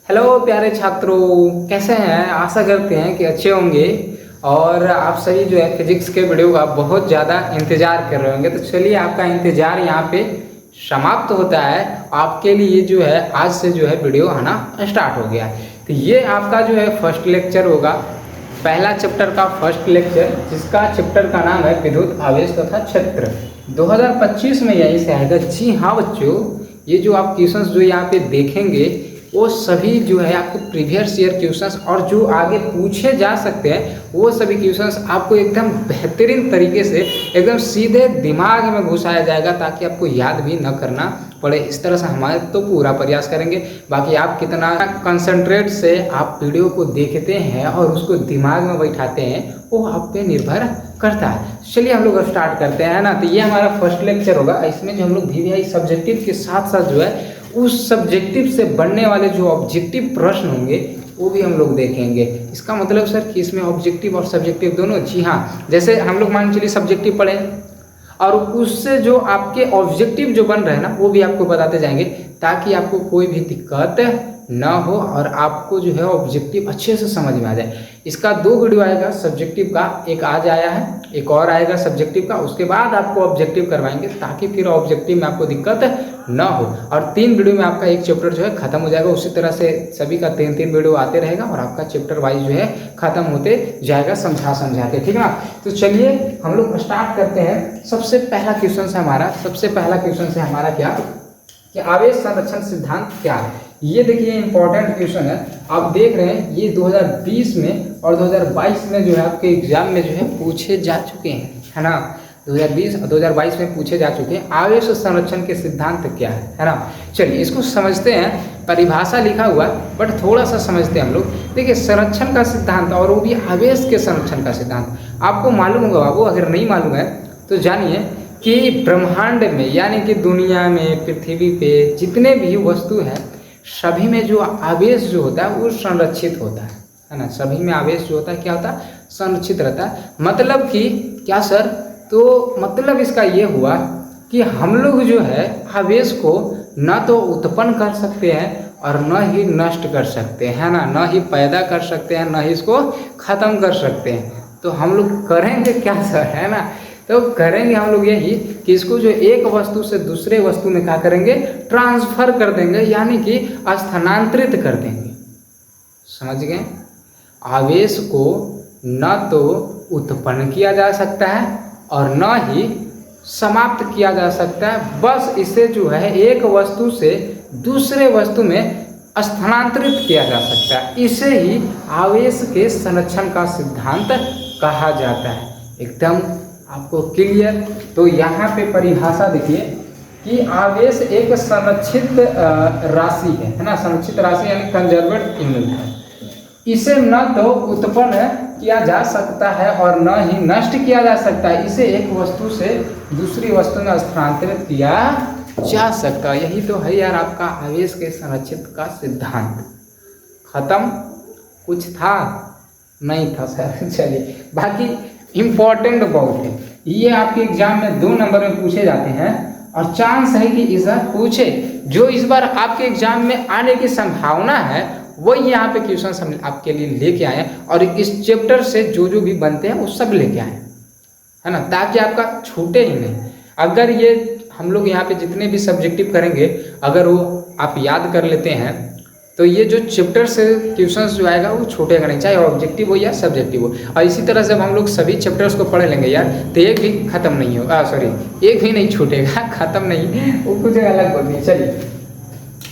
Hello प्यारे छात्रों, कैसे हैं? आशा करते हैं कि अच्छे होंगे। और आप सभी जो है फिजिक्स के वीडियो का बहुत ज़्यादा इंतज़ार कर रहे होंगे। तो चलिए, आपका इंतज़ार यहाँ पे समाप्त होता है। आपके लिए जो है आज से जो है वीडियो आना स्टार्ट हो गया है। तो ये आपका जो है फर्स्ट लेक्चर होगा, पहला चैप्टर का फर्स्ट लेक्चर, जिसका चैप्टर का नाम है विद्युत आवेश तथा क्षेत्र। 2025 में यही से आएगा। जी हाँ बच्चों, ये जो आप क्वेश्चंस जो यहाँ पे देखेंगे वो सभी जो है आपको प्रीवियस ईयर क्वेश्चंस और जो आगे पूछे जा सकते हैं वो सभी क्वेश्चंस आपको एकदम बेहतरीन तरीके से एकदम सीधे दिमाग में घुसाया जाएगा, ताकि आपको याद भी न करना पड़े। इस तरह से हमारे तो पूरा प्रयास करेंगे। बाकी आप कितना कंसंट्रेट से आप वीडियो को देखते हैं और उसको दिमाग में बैठाते हैं वो आप पे निर्भर करता है। चलिए हम लोग स्टार्ट करते हैं ना। तो ये हमारा फर्स्ट लेक्चर होगा। इसमें जो हम लोग वीवीआई सब्जेक्टिव के साथ साथ जो है उस सब्जेक्टिव से बनने वाले जो ऑब्जेक्टिव प्रश्न होंगे वो भी हम लोग देखेंगे। इसका मतलब सर कि इसमें ऑब्जेक्टिव और सब्जेक्टिव दोनों? जी हाँ, जैसे हम लोग मान चलिए सब्जेक्टिव पढ़े और उससे जो आपके ऑब्जेक्टिव जो बन रहे हैं ना वो भी आपको बताते जाएंगे, ताकि आपको कोई भी दिक्कत ना हो और आपको जो है ऑब्जेक्टिव अच्छे से समझ में आ जाए। इसका 2 वीडियो आएगा सब्जेक्टिव का, एक आज आया है, एक और आएगा सब्जेक्टिव का। उसके बाद आपको ऑब्जेक्टिव करवाएंगे ताकि फिर ऑब्जेक्टिव में आपको दिक्कत ना हो। और 3 वीडियो में आपका एक चैप्टर जो है खत्म हो जाएगा। उसी तरह से सभी का 3-3 वीडियो आते रहेगा और आपका चैप्टर वाइज जो है खत्म होते जाएगा समझा के, ठीक है ना। तो चलिए हम लोग स्टार्ट करते हैं। सबसे पहला क्वेश्चन है हमारा क्या कि आवेश संरक्षण सिद्धांत क्या है। ये देखिए इंपॉर्टेंट क्वेश्चन है। आप देख रहे हैं ये 2020 में और 2022 में जो है आपके एग्जाम में जो है पूछे जा चुके हैं, है ना। 2020 और 2022 में पूछे जा चुके हैं। आवेश संरक्षण के सिद्धांत क्या है ना। चलिए इसको समझते हैं। परिभाषा लिखा हुआ बट थोड़ा सा समझते हैं हम लोग। देखिए संरक्षण का सिद्धांत और वो भी आवेश के संरक्षण का सिद्धांत आपको मालूम होगा बाबू। अगर नहीं मालूम है तो जानिए कि ब्रह्मांड में यानी कि दुनिया में, पृथ्वी पे जितने भी वस्तु हैं सभी में जो आवेश जो होता है वो संरक्षित होता है ना। सभी में आवेश जो होता है क्या होता है? संरक्षित रहता है। मतलब कि क्या सर? तो मतलब इसका ये हुआ कि हम लोग जो है आवेश को न तो उत्पन्न कर सकते हैं और न ही नष्ट कर सकते हैं, है ना। न ही पैदा कर सकते हैं, न ही इसको खत्म कर सकते हैं। तो हम लोग करेंगे क्या सर, है ना। तो करेंगे हम लोग यही कि इसको जो एक वस्तु से दूसरे वस्तु में क्या करेंगे? ट्रांसफर कर देंगे, यानी कि स्थानांतरित कर देंगे। समझ गए? आवेश को न तो उत्पन्न किया जा सकता है और न ही समाप्त किया जा सकता है। बस इसे जो है एक वस्तु से दूसरे वस्तु में स्थानांतरित किया जा सकता है। इसे ही आवेश के संरक्षण का सिद्धांत कहा जाता है। एकदम आपको क्लियर? तो यहाँ पे परिभाषा देखिए कि आवेश एक संरक्षित राशि है ना। संरक्षित राशि यानी कंजर्वेड यूनिट है। इसे न तो उत्पन्न किया जा सकता है और न ही नष्ट किया जा सकता है। इसे एक वस्तु से दूसरी वस्तु में स्थानांतरित किया जा सकता है। यही तो है यार आपका आवेश के संरक्षित का सिद्धांत। खत्म? कुछ था? नहीं था सर। चलिए बाकी इम्पॉर्टेंट बहुत है। ये आपके एग्जाम में 2 नंबर में पूछे जाते हैं और चांस है कि इस बार पूछे। जो इस बार आपके एग्जाम में आने की संभावना है वही यहाँ पे क्वेश्चन हम आपके लिए लेके आए हैं। और इस चैप्टर से जो भी बनते हैं वो सब लेके आए, है ना, ताकि आपका छूटे ही नहीं। अगर ये हम लोग यहाँ पे जितने भी सब्जेक्टिव करेंगे अगर वो आप याद कर लेते हैं तो ये जो चैप्टर से क्वेश्चंस जो आएगा वो छूटेगा नहीं, चाहे ऑब्जेक्टिव हो या सब्जेक्टिव हो। और इसी तरह से हम लोग सभी चैप्टर्स को पढ़ लेंगे यार तो एक भी खत्म नहीं होगा, एक भी नहीं छूटेगा। खत्म नहीं, वो कुछ अलग बोल दिए। चलिए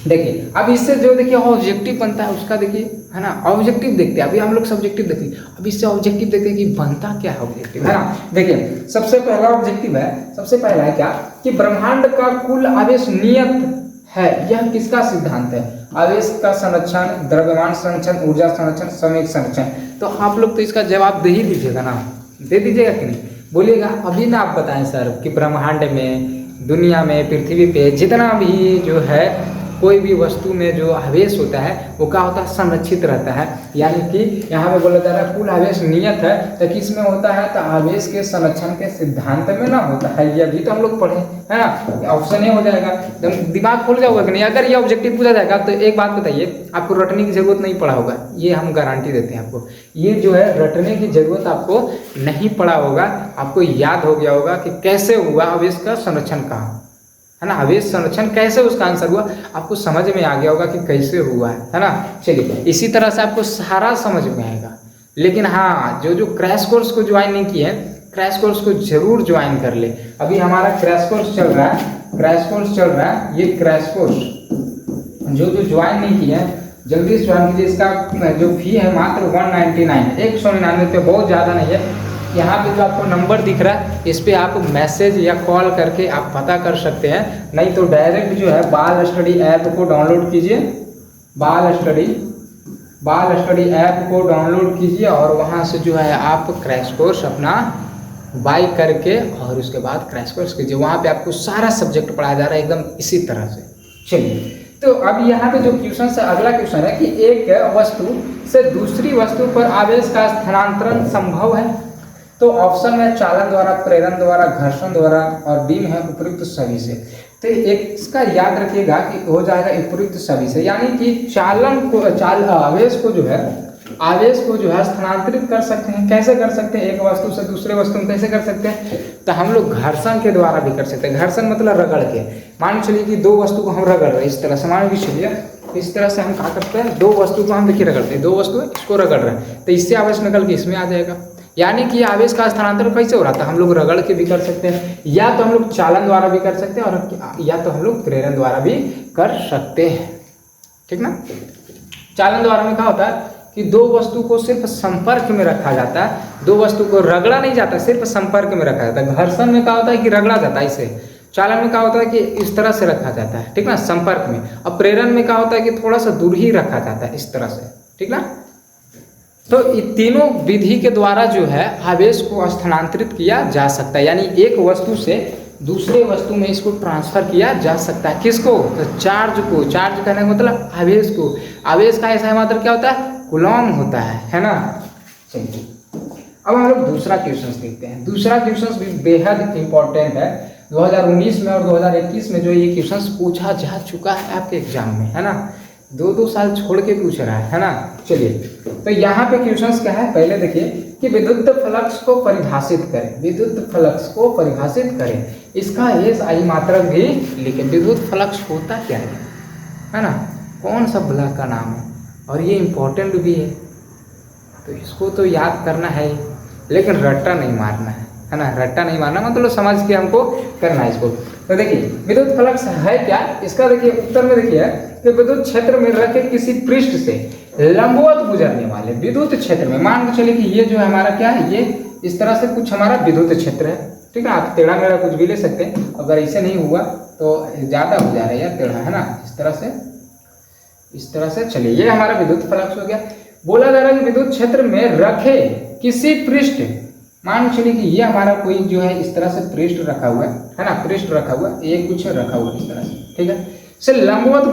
देखिए अब इससे जो देखिए ऑब्जेक्टिव बनता है उसका देखिए, है ना। ऑब्जेक्टिव देखते हैं, अभी हम लोग सब्जेक्टिव देखते हैं, अब इससे ऑब्जेक्टिव देखते हैं कि बनता क्या है ऑब्जेक्टिव, है ना। देखिए सबसे पहला ऑब्जेक्टिव है, सबसे पहला है क्या कि ब्रह्मांड का कुल आवेश नियत है। यह किसका सिद्धांत है? आवेश का संरक्षण, द्रव्यमान संरक्षण, ऊर्जा संरक्षण, संवेग संरक्षण। तो आप लोग तो इसका जवाब दे ही दीजिएगा ना, दे दीजिएगा कि नहीं? बोलिएगा अभी ना आप बताएं सर कि ब्रह्मांड में, दुनिया में, पृथ्वी पे जितना भी जो है कोई भी वस्तु में जो आवेश होता है वो क्या होता है, संरक्षित रहता है। यानी कि यहाँ पे बोला जा रहा है कुल आवेश नियत है तो किस में होता है, तो आवेश के संरक्षण के सिद्धांत में ना होता है। ये अभी तो हम लोग पढ़े है ना, ऑप्शन ए हो जाएगा। दिमाग खुल जाओगे कि नहीं, अगर ये ऑब्जेक्टिव पूछा जाएगा तो एक बात बताइए, आपको रटने की जरूरत नहीं पड़ा होगा, ये हम गारंटी देते हैं आपको। ये जो है रटने की जरूरत आपको नहीं पड़ा होगा, आपको याद हो गया होगा कि कैसे हुआ आवेश का संरक्षण कहाँ है ना, आवेश संरक्षण कैसे उसका आंसर हुआ आपको समझ में आ गया होगा कि कैसे हुआ है ना। चलिए इसी तरह से आपको सारा समझ में आएगा। लेकिन हाँ, जो क्रैश कोर्स को ज्वाइन नहीं किए हैं, क्रैश कोर्स को जरूर ज्वाइन कर ले। अभी हमारा क्रैश कोर्स चल रहा है, क्रैश कोर्स चल रहा है। ये क्रैश कोर्स जो ज्वाइन नहीं किए हैं जल्दी से ज्वाइन कीजिए। इसका जो फी है मात्र 199, 199 रुपये, बहुत ज़्यादा नहीं है। यहाँ पे जो आपको नंबर दिख रहा है इस पर आप मैसेज या कॉल करके आप पता कर सकते हैं, नहीं तो डायरेक्ट जो है बाल स्टडी ऐप को डाउनलोड कीजिए। बाल स्टडी ऐप को डाउनलोड कीजिए और वहाँ से जो है आप क्रैश कोर्स अपना बाई करके और उसके बाद क्रैश कोर्स कीजिए। वहाँ पे आपको सारा सब्जेक्ट पढ़ाया जा रहा है एकदम इसी तरह से। चलिए तो अब यहाँ पे जो क्वेश्चन है, अगला क्वेश्चन है कि एक वस्तु से दूसरी वस्तु पर आवेश का स्थानांतरण संभव है। तो ऑप्शन है चालन द्वारा, प्रेरण द्वारा, घर्षण द्वारा और डी में है उपयुक्त सभी से। तो एक इसका याद रखिएगा कि हो जाएगा उपयुक्त सभी से, यानी कि चालन को आवेश को जो है स्थानांतरित कर सकते हैं। कैसे कर सकते हैं, एक वस्तु से दूसरे वस्तु में कैसे कर सकते हैं, तो हम लोग घर्षण के द्वारा भी कर सकते हैं। घर्षण मतलब रगड़ के, मान चलिए कि दो वस्तु को हम रगड़ रहे हैं इस तरह से, मान के चलिए इस तरह से हम क्या करते हैं, दो वस्तु को हम देखिए रगड़ते हैं, दो वस्तु इसको रगड़ रहे हैं तो इससे आवेश निकल के इसमें आ जाएगा। यानी कि आवेश का स्थानांतरण कैसे हो रहा था, हम लोग रगड़ के भी कर सकते हैं, या तो हम लोग चालन द्वारा भी कर सकते हैं और या तो हम लोग प्रेरण द्वारा भी कर सकते हैं। ठीक ना। चालन द्वारा में क्या होता है कि दो वस्तु को सिर्फ संपर्क में रखा जाता है, दो वस्तु को रगड़ा नहीं जाता, सिर्फ संपर्क में रखा जाता है। घर्षण में क्या होता है कि रगड़ा जाता है इसे, चालन में क्या होता है कि इस तरह से रखा जाता है, ठीक ना, संपर्क में। और प्रेरण में क्या होता है कि थोड़ा सा दूर ही रखा जाता है इस तरह से, ठीक ना। तो इन तीनों विधि के द्वारा जो है आवेश को स्थानांतरित किया जा सकता है, यानी एक वस्तु से दूसरे वस्तु में इसको ट्रांसफर किया जा सकता है। किसको, तो चार्ज को। चार्ज कहने का मतलब आवेश को। आवेश का ऐसा मात्रा क्या होता है, कूलॉम होता है ना। चलिए अब हम लोग दूसरा क्वेश्चन देखते हैं। दूसरा क्वेश्चन भी बेहद इंपॉर्टेंट है। 2019 में और 2021 में जो ये क्वेश्चन पूछा जा चुका है आपके एग्जाम में, है ना, 2-2 साल छोड़ के पूछ रहा है ना। चलिए तो यहाँ पे क्वेश्चंस क्या है, पहले देखिए कि विद्युत फ्लक्स को परिभाषित करें। विद्युत फ्लक्स को परिभाषित करें, इसका SI मात्रक भी लिखें। विद्युत फ्लक्स होता क्या है ना, कौन सा ब्लॉक का नाम है, और ये इम्पोर्टेंट भी है, तो इसको तो याद करना है, लेकिन रट्टा नहीं मारना है ना। रट्टा नहीं मारना मतलब समझ के हमको करना है इसको। तो देखिए विद्युत फ्लक्स है क्या, इसका देखिए उत्तर में देखिए कि विद्युत क्षेत्र में रखे किसी पृष्ठ से लंबवत गुजरने वाले विद्युत क्षेत्र में, मान के चलिए कि ये जो है हमारा क्या है, ये इस तरह से कुछ हमारा विद्युत क्षेत्र है, ठीक है। आप टेढ़ा मेढ़ा कुछ भी ले सकते हैं, अगर ऐसे नहीं हुआ तो ज़्यादा हो जा रहा है यार टेढ़ा, है ना, इस तरह से। चलिए ये हमारा विद्युत फ्लक्स हो गया। बोला जा रहा है कि विद्युत क्षेत्र में रखे किसी पृष्ठ, मान चलिए कि ये हमारा कोई जो है इस तरह से पृष्ठ रखा हुआ है ना, पृष्ठ रखा हुआ है, ये कुछ रखा हुआ है इस तरह से, ठीक है, से लंबवत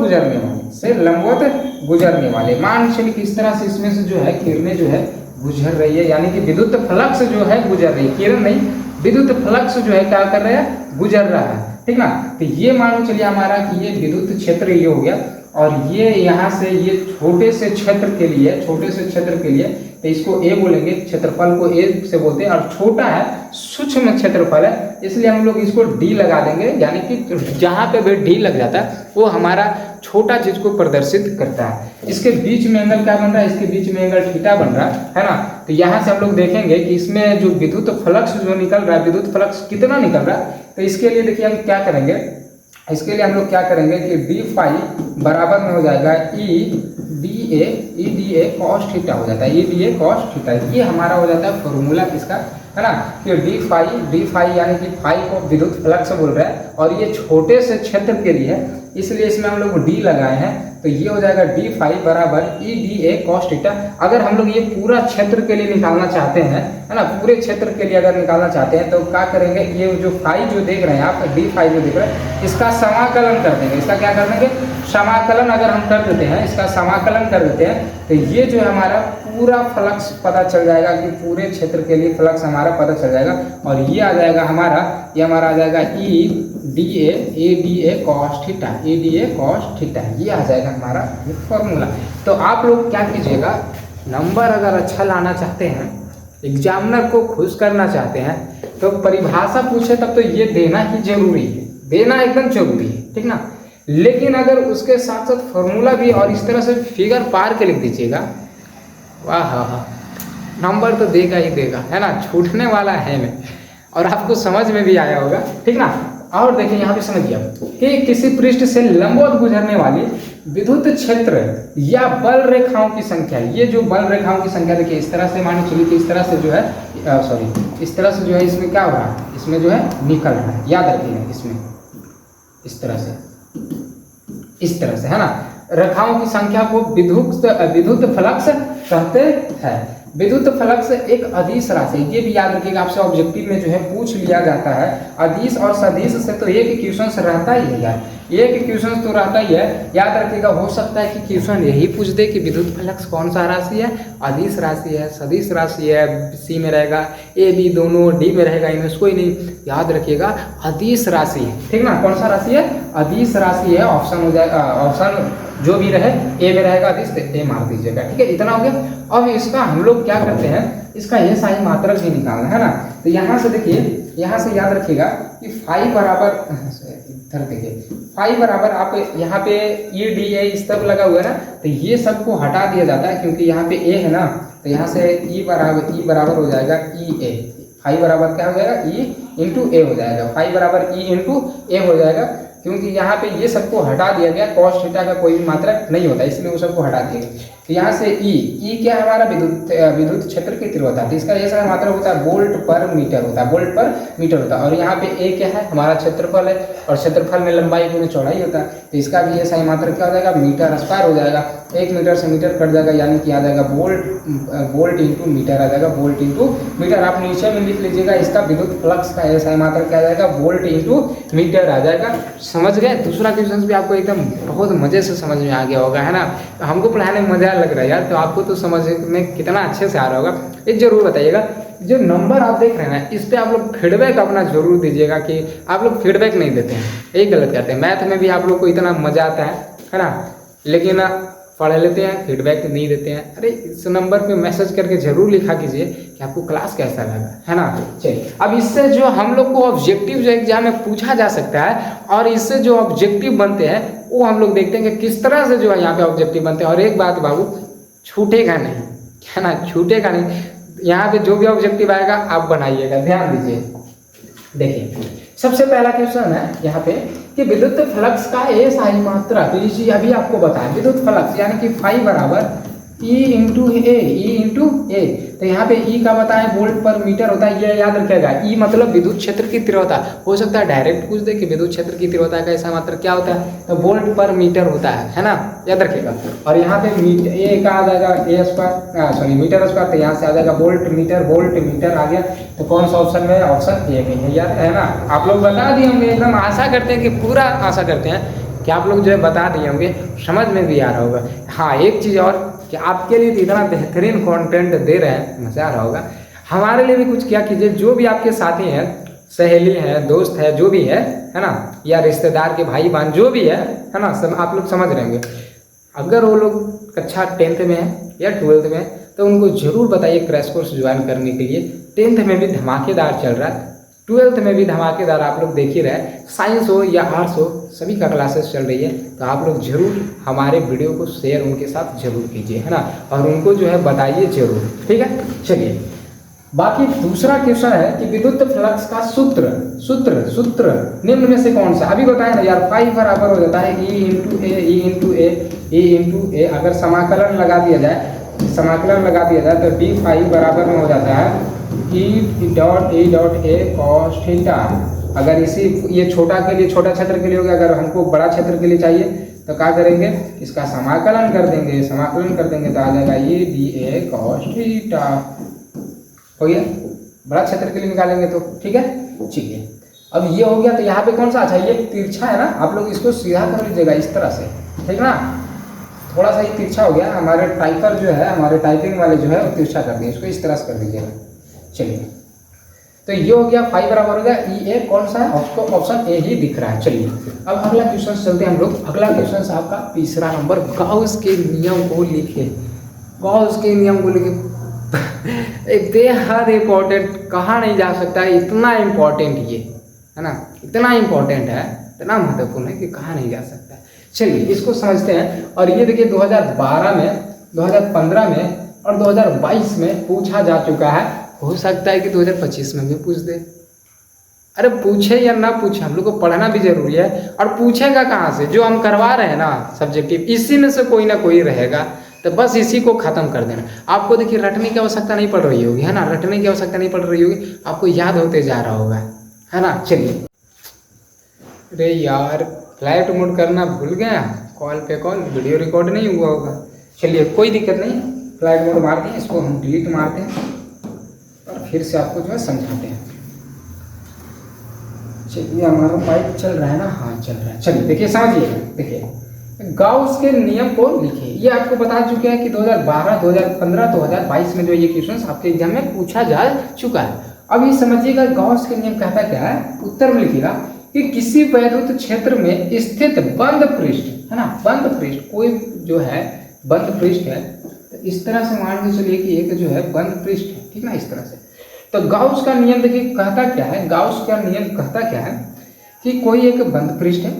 गुजरने वाले, मान चलिए कि इस तरह से इसमें से जो है किरणें जो है गुजर रही है, यानी कि विद्युत फ्लक्स जो है गुजर रही है, किरण नहीं, विद्युत फ्लक्स जो है क्या कर रहा है, गुजर रहा है, ठीक ना। तो ये मान चलिए हमारा कि ये विद्युत क्षेत्र ये हो गया, और ये यहाँ से ये छोटे से क्षेत्र के लिए तो इसको ए बोलेंगे, क्षेत्रफल को ए से बोलते हैं, और छोटा है सूक्ष्म क्षेत्रफल है, इसलिए हम लोग इसको डी लगा देंगे, यानी कि जहाँ पे भी डी लग जाता है वो हमारा छोटा चीज को प्रदर्शित करता है। इसके बीच में एंगल क्या बन रहा है, इसके बीच में एंगल थीटा बन रहा है ना। तो यहाँ से हम लोग देखेंगे कि इसमें जो विद्युत फ्लक्स जो निकल रहा है, विद्युत फ्लक्स कितना निकल रहा है, तो इसके लिए देखिए हम क्या करेंगे, इसके लिए हम लोग क्या करेंगे कि डी फाई बराबर में हो जाएगा E D A cos theta हो जाता है, E D A cos theta, ये हमारा हो जाता है फॉर्मूला किसका, है ना, कि डी फाई यानी कि फाई को विद्युत फ्लक्स बोल रहा है, और ये छोटे से क्षेत्र के लिए है, इसलिए इसमें हम लोग डी लगाए हैं, तो ये हो जाएगा डी फाई बराबर E D A cos theta. अगर हम लोग ये पूरा क्षेत्र के लिए निकालना चाहते हैं, है ना, पूरे क्षेत्र के लिए अगर निकालना चाहते हैं तो क्या करेंगे, ये जो फाई जो देख रहे हैं आप, डी फाई जो देख रहे हैं, इसका समाकलन कर देंगे, इसका क्या कर देंगे, समाकलन अगर हम कर देते हैं, इसका समाकलन कर देते हैं, तो ये जो है हमारा पूरा फ्लक्स पता चल जाएगा कि पूरे क्षेत्र के लिए फ्लक्स हमारा पता चल जाएगा। और ये आ जाएगा हमारा, ये हमारा आ जाएगा A D A cos theta, ये आ जाएगा हमारा फॉर्मूला। तो आप लोग क्या कीजिएगा, नंबर अगर अच्छा लाना चाहते हैं, एग्जामिनर को खुश करना चाहते हैं, तो परिभाषा पूछे तब तो ये देना ही जरूरी है, देना एकदम जरूरी है, ठीक ना। लेकिन अगर उसके साथ साथ फॉर्मूला भी और इस तरह से फिगर पार के लिख दीजिएगा, वाह हाँ, नंबर तो देगा ही देगा, है ना, छूटने वाला है नहीं। और आपको समझ में भी आया होगा, ठीक ना। और देखिए यहाँ पे समझिए कि किसी पृष्ठ से लंबवत गुजरने वाली विद्युत क्षेत्र या बल रेखाओं की संख्या, ये जो बल रेखाओं की संख्या देखिए इस तरह से मान चलिए कि इस तरह से जो है इस तरह से जो है इसमें क्या हो रहा है, इसमें जो है निकल रहा है, याद रखिएगा, इसमें इस तरह से है ना। रेखाओं की संख्या को विद्युत फ्लक्स कहते हैं। विद्युत फ्लक्स एक अदिश राशि, ये भी याद रखिएगा, आपसे ऑब्जेक्टिव में जो है पूछ लिया जाता है। अदिश और सदिश से तो एक क्वेश्चन रहता ही है यार, एक क्वेश्चन तो रहता ही है, याद रखिएगा। हो सकता है कि क्वेश्चन यही पूछ दे कि विद्युत फ्लक्स कौन सा राशि है, अदिश राशि है, सदिश राशि है, सी में रहेगा, ए बी दोनों, डी में रहेगा, इनमें कोई नहीं, याद रखिएगा अदिश राशि है, ठीक ना। कौन सा राशि है, अदिश राशि है, ऑप्शन हो जाएगा, ऑप्शन जो भी रहे ए में रहेगा अदिश, ए मार दीजिएगा, ठीक है, इतना हो गया। अब इसका हम लोग क्या करते हैं, इसका ये साइन मात्रक भी निकालना है ना। तो यहाँ से देखिए, यहाँ से याद रखिएगा कि फाई बराबर, इधर देखिए फाई बराबर, आप यहाँ पे ई डी ए इस तरफ लगा हुआ है ना, तो ये सबको हटा दिया जाता है क्योंकि यहाँ पे ए है ना, तो यहाँ से ई बराबर हो जाएगा ई ए, फाई बराबर क्या हो जाएगा, ई इंटू ए हो जाएगा, फाई बराबर ई इंटू ए हो जाएगा, क्योंकि यहाँ पे ये सबको हटा दिया गया, कॉस थीटा का कोई भी मात्रक नहीं होता, इसलिए वो सबको हटा दिया गया। तो यहाँ से ई क्या है हमारा, विद्युत क्षेत्र की तीव्रता, तो इसका जैसा मात्रक होता है वोल्ट पर मीटर होता है, वोल्ट पर मीटर होता है। और यहाँ पे ए क्या है, हमारा क्षेत्रफल है, और क्षेत्रफल में लंबाई गुने चौड़ाई होता है, तो इसका भी ये सही मात्रक क्या हो जाएगा, मीटर स्क्वायर हो जाएगा। 1 मीटर से मीटर कट जाएगा, यानी कि आ जाएगा वोल्ट इंटू मीटर आ जाएगा, वोल्ट इंटू मीटर। आप नीचे में लिख लीजिएगा, इसका विद्युत फ्लक्स का सही मात्रक क्या आ जाएगा, वोल्ट इंटू मीटर आ जाएगा। समझ गए। दूसरा क्वेश्चन भी आपको एकदम बहुत मजे से समझ में आ गया होगा, है ना। तो हमको पढ़ाने में मजा लग रहा है यार, तो आपको तो समझ में कितना अच्छे से आ रहा होगा। एक जरूर बताइएगा, जो नंबर आप देख रहे हैं ना, इस पे आप लोग फीडबैक अपना जरूर दीजिएगा, कि आप लोग फीडबैक नहीं देते हैं, यही गलत करते हैं। मैथ में भी आप लोग को इतना मजा आता है ना, लेकिन पढ़ लेते हैं, फीडबैक नहीं देते हैं। अरे इस नंबर पे मैसेज करके जरूर लिखा कीजिए कि आपको क्लास कैसा लगा, है ना। चलिए, अब इससे जो हम लोग को ऑब्जेक्टिव जो एग्जाम में पूछा जा सकता है, और इससे जो ऑब्जेक्टिव बनते हैं वो हम लोग देखते हैं कि किस तरह से जो है यहाँ पे ऑब्जेक्टिव बनते हैं। और एक बात बाबू, छूटेगा नहीं, है ना, छूटेगा नहीं। यहाँ पे जो भी ऑब्जेक्टिव आएगा आप बनाइएगा, ध्यान दीजिए। देखिए, सबसे पहला क्वेश्चन है यहाँ पे कि विद्युत फ्लक्स का ए साई मात्रा, तो ये अभी आपको बताया, विद्युत फ्लक्स यानी कि फाई बराबर ई इंटू ए। तो यहाँ पे ई का बताएं वोल्ट पर मीटर होता है, ये याद रखिएगा। ई मतलब विद्युत क्षेत्र की तीव्रता, हो सकता है डायरेक्ट पूछ दे कि विद्युत क्षेत्र की तीव्रता का ऐसा मात्रक क्या होता है, तो वोल्ट पर मीटर होता है ना, याद रखिएगा। और यहाँ पे ए का आ जाएगा ए स्क्वायर, सॉरी मीटर स्क्वायर, तो यहाँ से आ जाएगा वोल्ट मीटर आ गया। तो कौन सा ऑप्शन में, ऑप्शन ए में है यार, है ना। आप लोग बता दिए होंगे, एकदम आशा करते हैं कि पूरा आशा करते हैं कि आप लोग जो है बता दिए होंगे, समझ में भी आ रहा होगा। हाँ, एक चीज़ और कि आपके लिए तो इतना बेहतरीन कंटेंट दे रहे हैं, मजा आ रहा होगा। हमारे लिए भी कुछ क्या कीजिए, जो भी आपके साथी हैं, सहेली हैं, दोस्त है, जो भी है ना, या रिश्तेदार के भाई बहन जो भी है ना, सब आप लोग समझ रहे होंगे। अगर वो लोग कक्षा 10th में है या 12th में, तो उनको जरूर बताइए क्रैश कोर्स ज्वाइन करने के लिए। 10th में भी धमाकेदार चल रहा है, 12th में भी धमाकेदार आप लोग देख ही रहे। साइंस हो या आर्ट्स हो, सभी का क्लासेस चल रही है, तो आप लोग जरूर हमारे वीडियो को शेयर उनके साथ जरूर कीजिए, है ना, और उनको जो है बताइए जरूर, ठीक है। चलिए, बाकी दूसरा क्वेश्चन है कि विद्युत फ्लक्स का सूत्र निम्न में से कौन सा, अभी बताए ना यार, फाई बराबर हो जाता है ई इंटू ए। अगर समाकलन लगा दिया जाए तो डी फाई बराबर में हो जाता है E dot A cos theta. अगर इसी ये छोटा के लिए, छोटा क्षेत्र के लिए हो गया, अगर हमको बड़ा क्षेत्र के लिए चाहिए तो क्या करेंगे, इसका समाकलन कर देंगे तो आ जाएगा E D A cos theta, हो गया। बड़ा क्षेत्र के लिए निकालेंगे तो ठीक है। अब ये हो गया, तो यहाँ पे कौन सा, अच्छा ये तिरछा है ना, आप लोग इसको सीधा कर लीजिएगा इस तरह से, ठीक ना। थोड़ा सा ये तिरछा हो गया, हमारे टाइपर जो है, हमारे टाइपिंग वाले जो है वो तिरछा कर दिए, इसको इस तरह से कर दीजिएगा। चलिए, तो ये हो गया 5 बराबर हो गया ई ए, कौन सा है आपको, ऑप्शन ए ही दिख रहा है। चलिए अब अगला क्वेश्चन चलते हैं हम लोग। अगला क्वेश्चन आपका तीसरा नंबर, गाउस के नियम को लिखे। गाउस के नियम को लिखे एक बेहद इम्पोर्टेंट, कहा नहीं जा सकता है, इतना इम्पोर्टेंट ये है ना, इतना इम्पोर्टेंट है, इतना महत्वपूर्ण है कि कहा नहीं जा सकता है। चलिए इसको समझते हैं। और ये देखिए 2012 में, 2015 में और 2022 में पूछा जा चुका है, हो सकता है कि 2025 में भी पूछ दे। अरे पूछे या ना पूछे, हम लोग को पढ़ना भी जरूरी है। और पूछेगा कहाँ से, जो हम करवा रहे हैं ना सब्जेक्टिव, इसी में से कोई ना कोई रहेगा, तो बस इसी को खत्म कर देना। आपको देखिए रटने की आवश्यकता नहीं पड़ रही होगी, है ना, रटने की आवश्यकता नहीं पड़ रही होगी, आपको याद होते जा रहा होगा, है ना। चलिए, अरे यार फ्लाइट मोड करना भूल गया, कॉल पे कॉल, वीडियो रिकॉर्ड नहीं हुआ होगा। चलिए कोई दिक्कत नहीं, फ्लाइट मोड मार दिए, इसको हम डिलीट मारते हैं और फिर से आपको जो है समझाते हैं। चलिए हमारा बाइक चल रहा है ना, हाँ चल रहा है। चलिए देखिए समझिए, देखिए गाउस के नियम को लिखिए। ये आपको बता चुके हैं कि 2012, 2015, 2022 में जो ये क्वेश्चन आपके एग्जाम में पूछा जा चुका है। अब ये समझिएगा गाउस के नियम कहता क्या है, उत्तर में लिखिएगा कि किसी वैद्युत क्षेत्र में स्थित बंद पृष्ठ, है ना, बंद पृष्ठ, कोई जो है बंद पृष्ठ है, तो इस तरह से मान के चलिए कि एक जो है बंद पृष्ठ है, ठीक ना, इस तरह से। तो गाउस का नियम देखिए कहता क्या है, गाउस का नियम कहता क्या है कि कोई एक बंद पृष्ठ है,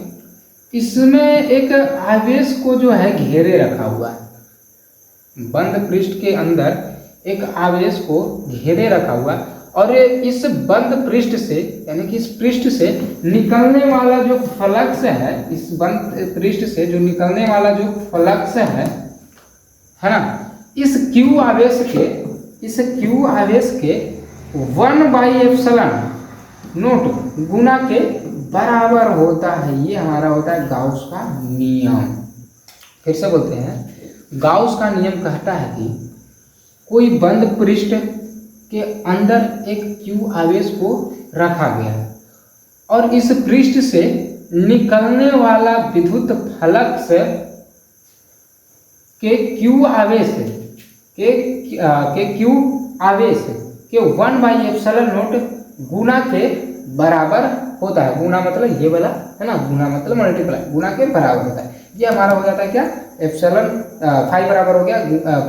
इसमें एक आवेश को जो है घेरे रखा हुआ है। बंद पृष्ठ के अंदर एक आवेश को घेरे रखा हुआ है, और इस बंद पृष्ठ से, यानी कि इस पृष्ठ से निकलने वाला जो फ्लक्स है, इस बंद पृष्ठ से जो निकलने वाला जो फ्लक्स है ना, इस Q आवेश के 1/ε0 गुना के बराबर होता है। ये हमारा होता है गाउस का नियम। फिर से बोलते हैं, गाउस का नियम कहता है कि कोई बंद पृष्ठ के अंदर एक Q आवेश को रखा गया है, और इस पृष्ठ से निकलने वाला विद्युत फ्लक्स के Q आवेश के 1/ε0 गुना के बराबर होता है। गुना मतलब ये वाला है ना, गुना मतलब मल्टीप्लाई, गुना के बराबर होता है। ये हमारा हो जाता है क्या, एप्सिलॉन 5 बराबर हो गया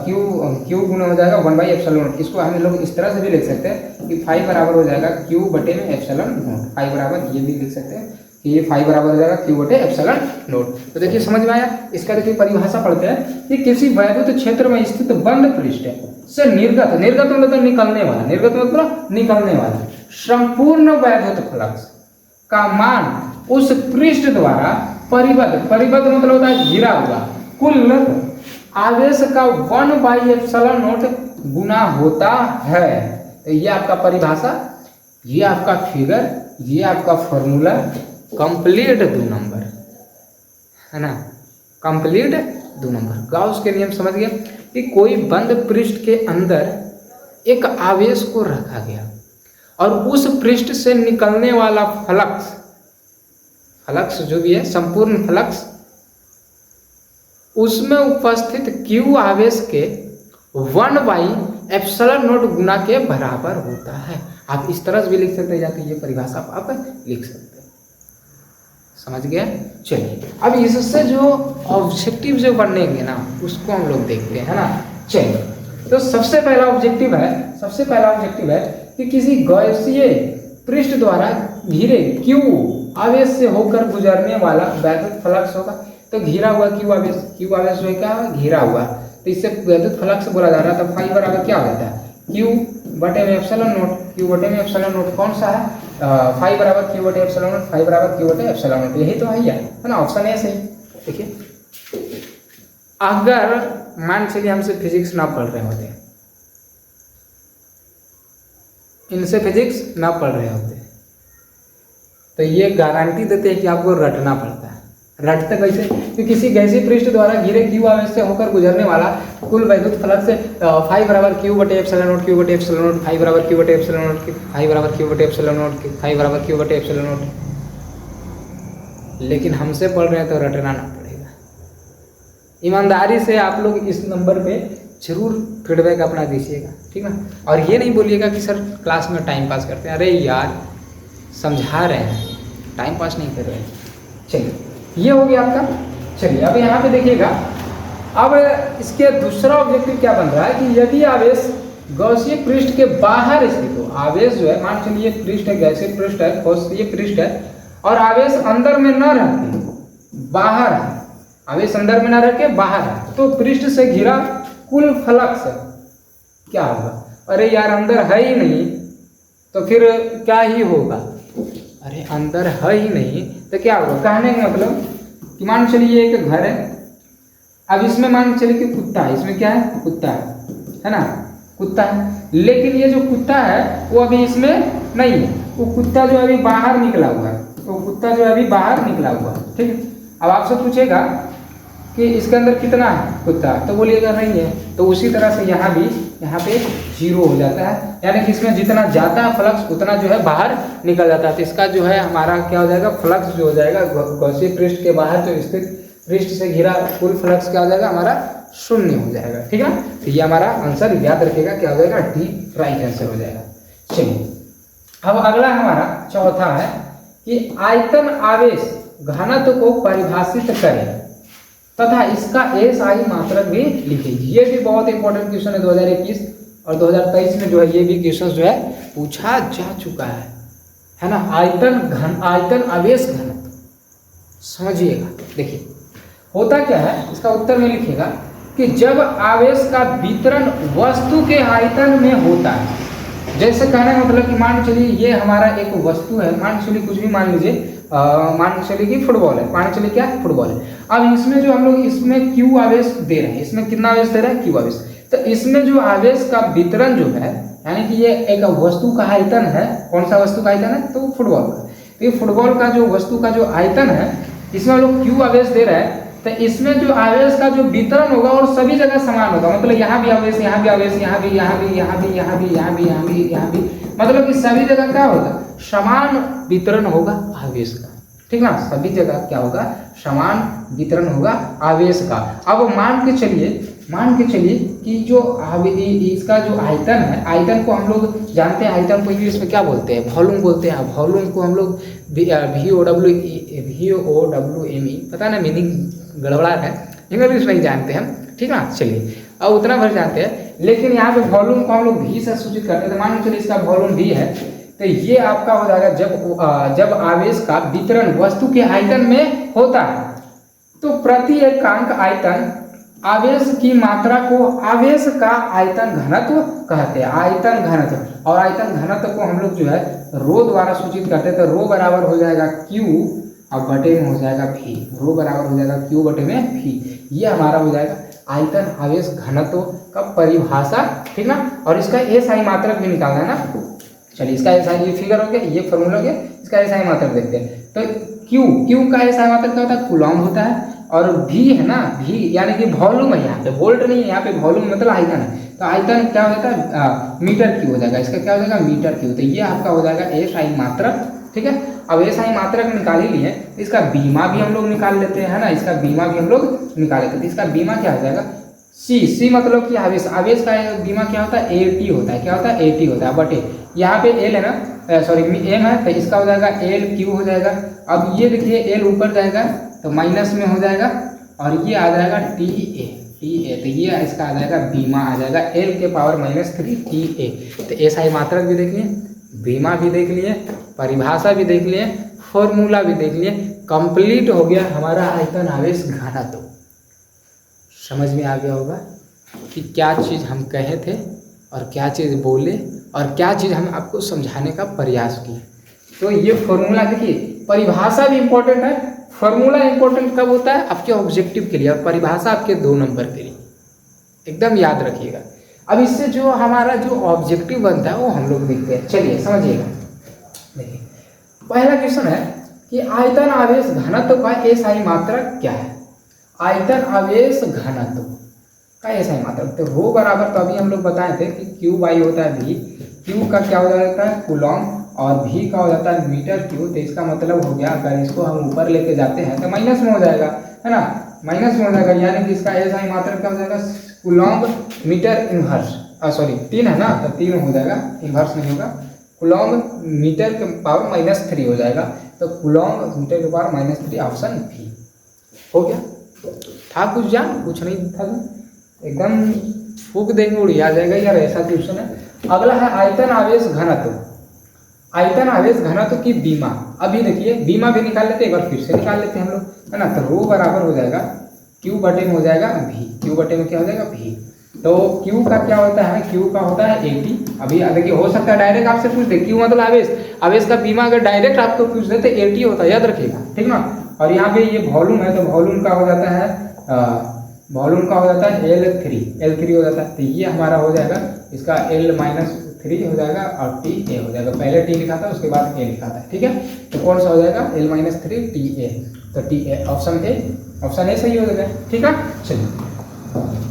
क्यू गुना हो जाएगा 1/ε0। इसको हम लोग इस तरह से भी लिख सकते हैं कि 5 बराबर हो जाएगा Q बटे में ε0। 5 बराबर ये भी लिख सकते हैं कि ये 5 बराबर हो जाएगा Q बटे ε0। तो देखिए समझ में आया। इसका देखिए परिभाषा पढ़ते हैं कि किसी वैद्युत क्षेत्र में स्थित बंद पृष्ठ से निर्गत मतलब निकलने वाला संपूर्ण वैद्युत फ्लक्स का मान उस पृष्ठ द्वारा परिबद्ध मतलब होता है घिरा हुआ कुल आवेश का 1/ε0 गुना होता है। तो ये आपका परिभाषा, ये आपका फिगर, ये आपका फॉर्मूला कंप्लीट 2 नंबर, है ना, कंप्लीट 2 नंबर। गाउस के नियम समझ गए कि कोई बंद पृष्ठ के अंदर एक आवेश को रखा गया, और उस पृष्ठ से निकलने वाला फ्लक्स जो भी है, संपूर्ण फ्लक्स, उसमें उपस्थित Q आवेश के 1/ε0 गुना के बराबर होता है। आप इस तरह से भी लिख सकते हैं, या तो ये परिभाषा आप लिख सकते हैं। समझ गए। चलिए अब इससे जो ऑब्जेक्टिव जो बनेंगे ना, उसको हम लोग देखते हैं, है ना। चलिए तो सबसे पहला ऑब्जेक्टिव है कि किसी गैसीय पृष्ठ द्वारा घिरे Q आवेश से होकर गुजरने वाला वैद्युत फ्लक्स होगा। तो घिरा हुआ Q आवेश जो है क्या है, घिरा हुआ, तो इससे वैद्युत फ्लक्स बोला जा रहा है। तो 5 बराबर क्या होता है, Q बटे में ε0 कौन सा है, 5 बराबर Q बटे ε0, 5 बराबर Q बटे ε0, यही तो है ना, ऑप्शन ए सही। देखिए अगर मान चलिए हमसे फिजिक्स ना पढ़ रहे होते, इनसे फिजिक्स ना पढ़ रहे होते, तो ये गारंटी देते हैं कि आपको रटना पड़ता है। रटते कैसे, कि किसी गैसीय पृष्ठ द्वारा घिरे Q आवेश से होकर गुजरने वाला कुल वैद्युत फ्लक्स से 5 बराबर Q बटे ε0, 5 बराबर Q बटे ε0, 5 बराबर Q बटे ε0, 5 बराबर Q बटे ε0। लेकिन हमसे पढ़ रहे हैं तो रटना ना पड़ेगा, ईमानदारी से आप लोग इस नंबर पे जरूर फीडबैक अपना दीजिएगा, ठीक ना। और ये नहीं बोलिएगा कि सर क्लास में टाइम पास करते हैं, अरे यार समझा रहे हैं, टाइम पास नहीं कर रहे हैं। चलिए ये हो गया आपका। चलिए अब यहाँ पे देखिएगा, अब इसके दूसरा ऑब्जेक्टिव क्या बन रहा है कि यदि आवेश गैसीय पृष्ठ के बाहर स्थित हो, आवेश जो है मान चलिए पृष्ठ है, गैसीय पृष्ठ है, गैसीय पृष्ठ है, और आवेश अंदर में न रह के बाहर है, आवेश अंदर में न रह के बाहर है, तो पृष्ठ से घिरा कुल फ्लक्स क्या होगा। अरे यार अंदर है ही नहीं तो फिर क्या ही होगा, अरे अंदर है ही नहीं तो क्या होगा। कहने का मतलब कि मान चलिए एक घर है, अब इसमें मान चलिए कि कुत्ता है, इसमें क्या है, कुत्ता है ना, कुत्ता है, लेकिन ये जो कुत्ता है वो अभी इसमें नहीं है, वो कुत्ता जो अभी बाहर निकला हुआ है, वो कुत्ता जो अभी बाहर निकला हुआ है, ठीक है। अब आपसे पूछेगा कि इसके अंदर कितना है कुत्ता, तो बोलिएगा नहीं है, तो उसी तरह से यहाँ भी यहाँ पे जीरो हो जाता है, यानी कि इसमें जितना जाता है फ्लक्स उतना जो है बाहर निकल जाता है। तो इसका जो है हमारा क्या हो जाएगा, फ्लक्स जो हो जाएगा गैसीय पृष्ठ के बाहर जो स्थित पृष्ठ से घिरा कुल फ्लक्स क्या हो जाएगा, हमारा शून्य हो जाएगा, ठीक है। तो ये हमारा आंसर याद रखिएगा क्या हो जाएगा, डी राइट आंसर हो जाएगा। चलिए अब अगला हमारा चौथा है कि आयतन आवेश घनत्व को परिभाषित करें तथा इसका एसआई मात्रक भी लिखिए। ये भी बहुत इंपॉर्टेंट क्वेश्चन है 2021 और 2023 में जो है ये भी क्वेश्चन जो है पूछा जा चुका है ना। आयतन आवेश घनत्व समझिएगा। देखिए होता क्या है, इसका उत्तर में लिखिएगा कि जब आवेश का वितरण वस्तु के आयतन में होता है, जैसे कहने का मतलब कि मान चलिए ये हमारा एक वस्तु है, मान चलिए कुछ भी मान लीजिए, मान चलिए कि फुटबॉल है, मान चलिए क्या फुटबॉल है। अब इसमें जो हम लोग इसमें क्यू आवेश दे रहे हैं, इसमें कितना आवेश दे रहे हैं, क्यू आवेश। तो इसमें जो आवेश का वितरण जो है, यानी कि ये एक वस्तु का आयतन है, कौन सा वस्तु का आयतन है, तो फुटबॉल का। तो ये फुटबॉल का जो वस्तु का जो आयतन है, इसमें हम लोग क्यू आवेश दे रहे हैं, तो इसमें जो आवेश का जो वितरण होगा और सभी जगह समान होगा, मतलब यहाँ भी आवेश, यहाँ भी आवेश, यहाँ भी, यहाँ भी, यहाँ भी, यहाँ भी, यहाँ भी, यहाँ भी, यहाँ भी, मतलब कि सभी जगह क्या होगा, समान वितरण होगा आवेश का, ठीक ना। सभी जगह क्या होगा, समान वितरण होगा आवेश का। अब मान के चलिए कि जो इसका जो आयतन है, आयतन को हम लोग जानते हैं, आयतन को इंग्लिश में क्या बोलते हैं, वॉल्यूम बोलते हैं। वॉल्यूम को हम लोग VOWME, पता ना मीनिंग गड़बड़ा है, इंग्लिश में ही जानते हैं, ठीक ना। चलिए अब उतना भर जानते हैं, लेकिन यहाँ पे वॉल्यूम को हम लोग भी से सूचित करते हैं। तो मान चलिए इसका वॉल्यूम भी है, तो ये आपका हो जाएगा जब आवेश का वितरण वस्तु के आयतन में होता है, तो प्रति एकांक आयतन आवेश की मात्रा को आवेश का आयतन घनत्व कहते हैं, आयतन घनत्व। और आयतन घनत्व को हम लोग जो है रो द्वारा सूचित करते हैं। तो रो बराबर हो जाएगा Q और बटे में हो जाएगा V, रो बराबर हो जाएगा Q बटे में V। ये हमारा हो जाएगा आयतन आवेश घनत्व का परिभाषा, ठीक ना। और इसका एसआई मात्रक भी निकालना है ना। चलिए इसका एसआई, ये फिगर हो गया, ये फॉर्मूला हो गया, इसका एसआई मात्रक देखते हैं। तो Q का एसआई मात्रक क्या होता है, कूलॉम होता है। और V है ना, V यानी कि वॉल्यूम है, यहाँ पे वोल्ट नहीं है, यहाँ पे वॉल्यूम मतलब आयतन है। तो आयतन क्या हो जाता है, मीटर क्यू हो जाएगा, इसका क्या हो जाएगा, मीटर क्यू। तो ये आपका हो जाएगा एसआई मात्रक, ठीक है। अब एसआई मात्रक निकाल ही लिए, इसका बीमा भी हम लोग निकाल लेते हैं ना, इसका बीमा भी हम लोग निकाल लेते हैं। इसका बीमा क्या हो जाएगा, सी मतलब कि आवेश, आवेश का बीमा क्या होता है, AT होता है, क्या होता है, AT होता है बटे, यहाँ पे L है ना, सॉरी M है, तो इसका हो जाएगा LQ हो जाएगा। अब ये देखिए L ऊपर जाएगा तो माइनस में हो जाएगा, और ये आ जाएगा TA, तो ये इसका आ जाएगा बीमा आ जाएगा L के पावर -3 TA। तो एसआई मात्रक भी देख लिए, बीमा भी देख लिए, परिभाषा भी देख लिए, फॉर्मूला भी देख लिए, कंप्लीट हो गया हमारा आयतन आवेश घनत्व। समझ में आ गया होगा कि क्या चीज़ हम कहे थे और क्या चीज़ बोले और क्या चीज़ हम आपको समझाने का प्रयास किए। तो ये फॉर्मूला देखिए, परिभाषा भी इम्पोर्टेंट है, फॉर्मूला इंपॉर्टेंट कब होता है, आपके ऑब्जेक्टिव के लिए, और परिभाषा आपके 2 नंबर के लिए, एकदम याद रखिएगा। अब इससे जो हमारा जो ऑब्जेक्टिव बनता है वो हम लोग देखते हैं। चलिए समझिएगा। देखिए पहला क्वेश्चन है कि आयतन आवेश घनत्व का एसआई मात्रक क्या है। आयतन आवेश घनत्व का एसआई मात्रक, तो रो बराबर, तो अभी हम लोग बताए थे कि Q बाई होता है V, Q का क्या हो जाता है, कूलॉम, और V का हो जाता है मीटर क्यू। तो इसका मतलब हो गया, अगर इसको हम ऊपर लेके जाते हैं तो माइनस में हो जाएगा, है ना। माइनस में हो जाएगा, यानी कि इसका एस आई मात्रक क्या हो जाएगा, कूलॉम्ब मीटर इनवर्स, सॉरी 3 है ना, तो 3 हो जाएगा, इनवर्स नहीं होगा, कूलॉम्ब मीटर के पावर -3 हो जाएगा, तो कूलॉम्ब मीटर के पावर -3, ऑप्शन बी हो गया। था कुछ जान, कुछ नहीं था, एकदम फूक देंगे उड़िया जाएगा यार, ऐसा क्वेश्चन है। अगला है आयतन आवेश घनत्व, आयतन आवेश घनत्व की बीमा। अभी देखिए बीमा भी निकाल लेते हैं, एक बार फिर से निकाल लेते हैं हम लोग, है ना। तो रो बराबर हो जाएगा क्यू बटे में हो जाएगा भी, क्यू बटे में क्या हो जाएगा भी। तो क्यू का क्या होता है, क्यू का होता है 80। अभी देखिए हो सकता है डायरेक्ट आपसे पूछ दे, क्यू मतलब आवेश, आवेश का बीमा अगर डायरेक्ट आपको पूछ दे तो 80 होता है, याद रखिएगा, ठीक ना। और यहाँ पे ये वॉल्यूम है, तो वॉल्यूम का हो जाता है वॉल्यूम का हो जाता है L3 हो जाता है। तो ये हमारा हो जाएगा, इसका L-3 हो जाएगा और TA हो जाएगा। पहले T लिखा था, उसके बाद A लिखा था, ठीक है। तो कौन सा हो जाएगा, L-3 TA, तो TA ऑप्शन ए सही हो जाएगा, ठीक है। चलिए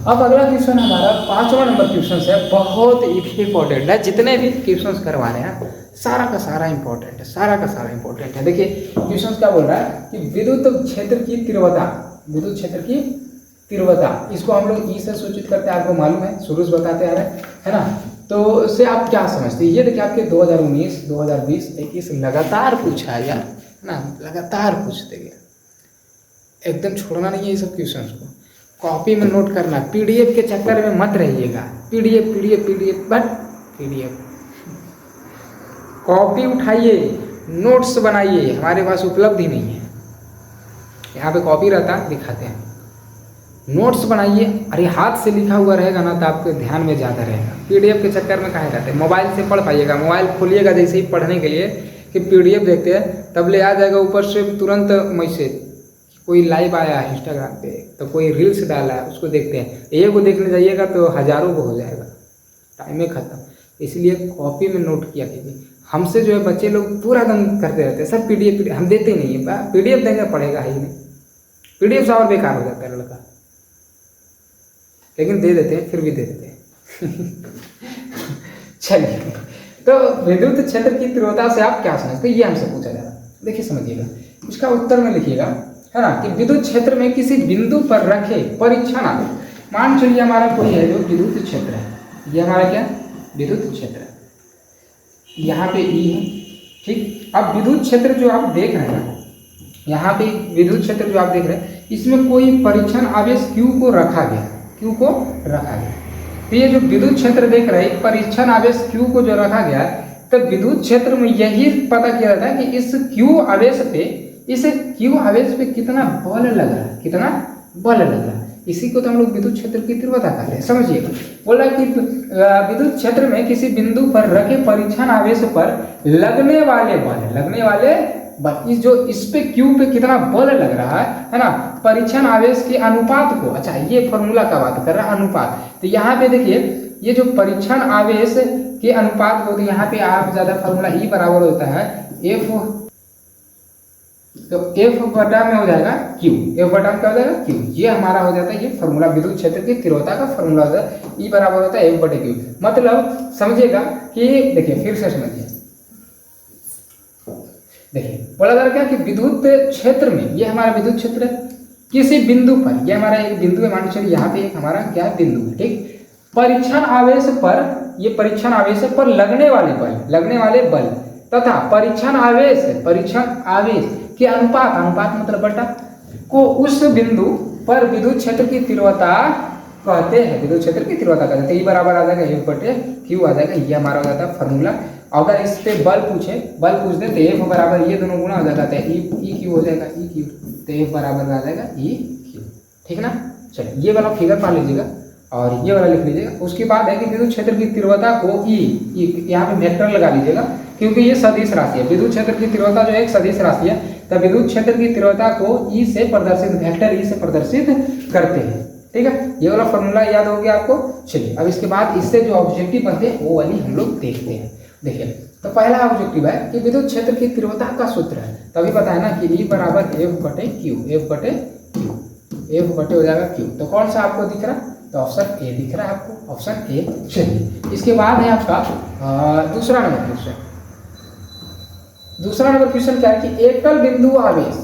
अब अगला क्वेश्चन हमारा 5वां नंबर क्वेश्चन है, बहुत इंपॉर्टेंट है, जितने भी क्वेश्चन करवा रहे हैं सारा का सारा इंपॉर्टेंट है, सारा का सारा इंपॉर्टेंट है। देखिए क्वेश्चन क्या बोल रहा है कि विद्युत क्षेत्र की तीव्रता, विद्युत क्षेत्र की तीव्रता, इसको हम लोग ई से सूचित करते हैं, आपको मालूम है, शुरू से बताते आ रहे हैं, है ना। तो उससे आप क्या समझते हैं, ये देखिए आपके 2019, 2020, 21 लगातार पूछा है यार, ना, लगातार पूछते गया, एकदम छोड़ना नहीं है ये सब क्वेश्चन को, कॉपी में नोट करना, पीडीएफ के चक्कर में मत रहिएगा, पीडीएफ बट पीडीएफ, कॉपी उठाइए, नोट्स बनाइए, हमारे पास उपलब्ध ही नहीं है, यहाँ पे कॉपी रहता दिखाते हैं, नोट्स बनाइए। अरे हाथ से लिखा हुआ रहेगा ना तो आपके ध्यान में ज़्यादा रहेगा, पीडीएफ के चक्कर में कहाँ रहते हैं, मोबाइल से पढ़ पाइएगा, मोबाइल खोलिएगा जैसे ही पढ़ने के लिए कि पीडीएफ देखते हैं, तब ले आ जाएगा ऊपर से तुरंत मैसेज, कोई लाइव आया है इंस्टाग्राम पे, तो कोई रील्स डाला है, उसको देखते हैं, एक को देखने जाइएगा तो हज़ारों को हो जाएगा, टाइम ही खत्म। इसलिए कॉपी में नोट किया कीजिए। हमसे जो है बच्चे लोग पूरा दम करते रहते हैं, सर पीडीएफ हम देते नहीं है, पीडीएफ देंगे पढ़ेगा ही नहीं, पीडीएफ से और बेकार हो जाता है लड़का, लेकिन दे देते हैं, फिर भी दे देते हैं। चलिए, तो विद्युत क्षेत्र की तीव्रता से आप क्या समझते हैं, ये हमसे पूछा जा रहा है। देखिए समझिएगा, इसका उत्तर में लिखिएगा, है ना, कि विद्युत क्षेत्र में किसी बिंदु पर रखे परीक्षण आवेश, मान चलिए हमारा कोई है जो विद्युत क्षेत्र है, ये हमारा क्या विद्युत क्षेत्र है, यहाँ पे ई है, ठीक। अब विद्युत क्षेत्र जो आप देख रहे हैं, यहाँ पे विद्युत क्षेत्र जो आप देख रहे हैं, इसमें कोई परीक्षण आवेश Q को रखा गया, Q को रखा गया। तो ये जो विद्युत क्षेत्र देख रहे हैं, परीक्षण आवेश Q को जो रखा गया, तो विद्युत क्षेत्र में यही पता किया जाता है कि इस Q आवेश पे, इस Q आवेश पे कितना बल लग रहा है, कितना बल लग रहा है, इसी को तो हम लोग विद्युत क्षेत्र की तीव्रता कहते हैं। समझिएगा, बोला कि विद्युत क्षेत्र में किसी बिंदु पर रखे परीक्षण आवेश पर लगने वाले बल, इस पे Q पे कितना बल लग रहा है ना, परीक्षण आवेश के अनुपात को, अच्छा ये फॉर्मूला का बात कर रहा है, अनुपात। तो यहाँ पे देखिए ये जो परीक्षण आवेश के अनुपात को, तो यहाँ पे आप ज्यादा फॉर्मूला ई बराबर होता है एफ, तो एफ बटा में हो जाएगा क्यू, एफ बटा में क्या हो जाएगा क्यू, ये हमारा हो जाता है, ये फॉर्मूला विद्युत क्षेत्र की तीव्रता का फॉर्मूला होता है, ई बराबर होता है एफ बटे क्यू। मतलब समझिएगा कि देखिए फिर से समझिए, देखिए बोला जा रहा क्या कि विद्युत क्षेत्र में, ये हमारा विद्युत क्षेत्र है, किसी बिंदु पर, ये हमारा एक बिंदु है, मान चलिए यहाँ पे एक हमारा क्या बिंदु है, ठीक। परीक्षण आवेश पर, ये परीक्षण आवेश पर लगने वाले बल तथा परीक्षण आवेश के अनुपात मतलब बटा को उस बिंदु पर विद्युत क्षेत्र की तीव्रता कहते हैं, विद्युत क्षेत्र की तीव्रता कहते हैं। ई बराबर आ जाएगा एफ बटे क्यू आ जाएगा, ये हमारा हो जाता है फॉर्मूला। अगर इस पे बल पूछ दे तो एफ बराबर ये दोनों गुना हो जाता है, ई क्यू हो जाएगा, ई क्यू, तो एफ बराबर आ जाएगा ई क्यू, ठीक ना। चलिए ये वाला फिगर पा लीजिएगा और ये वाला लिख लीजिएगा। उसके बाद है कि विद्युत क्षेत्र की तीव्रता को ई, यहाँ पे वेक्टर लगा लीजिएगा क्योंकि ये सदिश राशि है, विद्युत क्षेत्र की तीव्रता जो एक सदिश राशि है, तो विद्युत क्षेत्र की तीव्रता को ई से प्रदर्शित, वेक्टर ई से प्रदर्शित करते हैं, ठीक है। ये वाला फॉर्मूला याद हो गया आपको। चलिए अब इसके बाद इससे जो ऑब्जेक्टिव बनते हैं वो वाली हम लोग देखते हैं। देखिए तो पहला ऑब्जेक्टिव है कि विद्युत क्षेत्र की तीव्रता का सूत्र है, तभी पता है ना कि ई बराबर एफ बटे क्यू, एफ बटे हो जाएगा क्यू। तो कौन सा आपको दिख रहा है, तो ऑप्शन ए दिख रहा है आपको, ऑप्शन ए। चलिए इसके बाद है आपका दूसरा नंबर क्वेश्चन। दूसरा नंबर क्वेश्चन क्या है कि एकल बिंदु आवेश